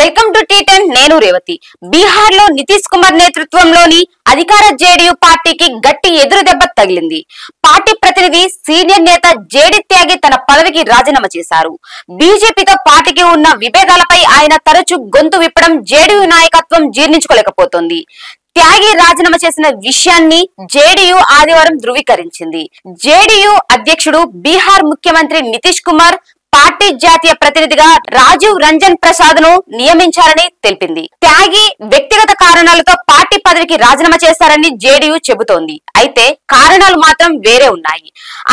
Welcome to టీ10 నేను రేవతి। బీహార్ లో నితీష్ కుమార్ నేతృత్వంలోని అధికార జేడీయూ పార్టీకి గట్టి ఎదురు దెబ్బ తగిలింది। పార్టీ ప్రతినిధి సీనియర్ నేత జేడీ త్యాగి తన పదవికి రాజీనామా చేశారు। బీజేపీతో పార్టీకి ఉన్న విభేదాలపై ఆయన తరచూ గొంతు విప్పడం జేడీయూ నాయకత్వం జీర్ణించుకోలేకపోతోంది। త్యాగి రాజీనామా చేసిన విషయాన్ని జేడీయూ ఆదివారం ధృవీకరించింది। జేడీయూ అధ్యక్షుడు బీహార్ ముఖ్యమంత్రి నితీష్ కుమార్ పార్టీ జాతీయ ప్రతినిధిగా రాజీవ్ రంజన్ ప్రసాద్ ను నియమించారని తెలిపింది। త్యాగి వ్యక్తిగత కారణాలతో పార్టీ పదవికి రాజీనామా చేశారని జేడీయూ చెబుతోంది। అయితే కారణాలు మాత్రం వేరే ఉన్నాయి।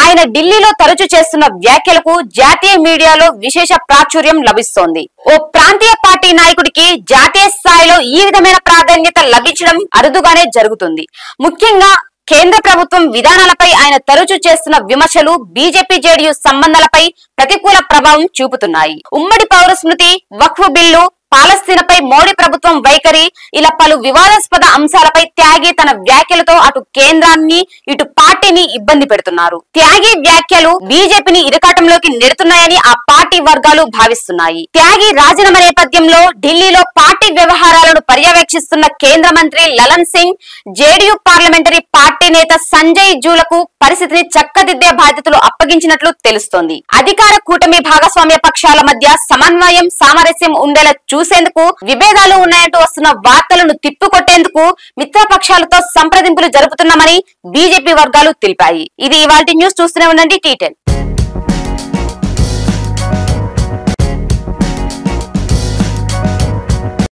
ఆయన ఢిల్లీలో తరచూ చేస్తున్న వ్యాఖ్యలకు జాతీయ మీడియాలో విశేష ప్రాచుర్యం లభిస్తోంది। ఓ ప్రాంతీయ పార్టీ నాయకుడికి జాతీయ స్థాయిలో ఈ విధమైన ప్రాధాన్యత లభించడం అరుదుగానే జరుగుతుంది। ముఖ్యంగా కేంద్ర ప్రభుత్వం విధానాలపై ఆయన తరచూ చేస్తున్న విమర్శలు బీజేపీ జేడీయూ సంబంధాలపై ప్రతికూల ప్రభావం చూపుతున్నాయి। ఉమ్మడి పౌర స్మృతి, వక్ఫ్ బిల్లు, పాలస్తీనాపై మోడీ ప్రభుత్వం వైఖరి ఇలా పలు వివాదాస్పద అంశాలపై త్యాగి తన వ్యాఖ్యలతో అటు కేంద్రాన్ని ఇటు పార్టీని ఇబ్బంది పెడుతున్నారు। త్యాగి వ్యాఖ్యలు బీజేపీని ఇరకాటంలోకి నెడుతున్నాయని ఆ పార్టీ వర్గాలు భావిస్తున్నాయి। త్యాగి రాజీనామా నేపథ్యంలో ఢిల్లీలో పార్టీ వ్యవహారాలను పర్యవేక్షిస్తున్న కేంద్ర మంత్రి Lallan Singh JDU parliamentary party నేత సంజయ్ జూలకు పరిస్థితిని చక్కదిద్దే బాధ్యతలు అప్పగించినట్లు తెలుస్తోంది। అధికార కూటమి భాగస్వామ్య పక్షాల మధ్య సమన్వయం, సామరస్యం ఉండేలా చూసేందుకు విభేదాలు ఉన్నాయంటూ వస్తున్న వార్తలను తిప్పికొట్టేందుకు మిత్రపక్షాలతో సంప్రదింపులు జరుపుతున్నామని బీజేపీ వర్గాలు తెలిపాయి। ఇది ఇవాల్టి న్యూస్, చూస్తూనే ఉండండి టీ10।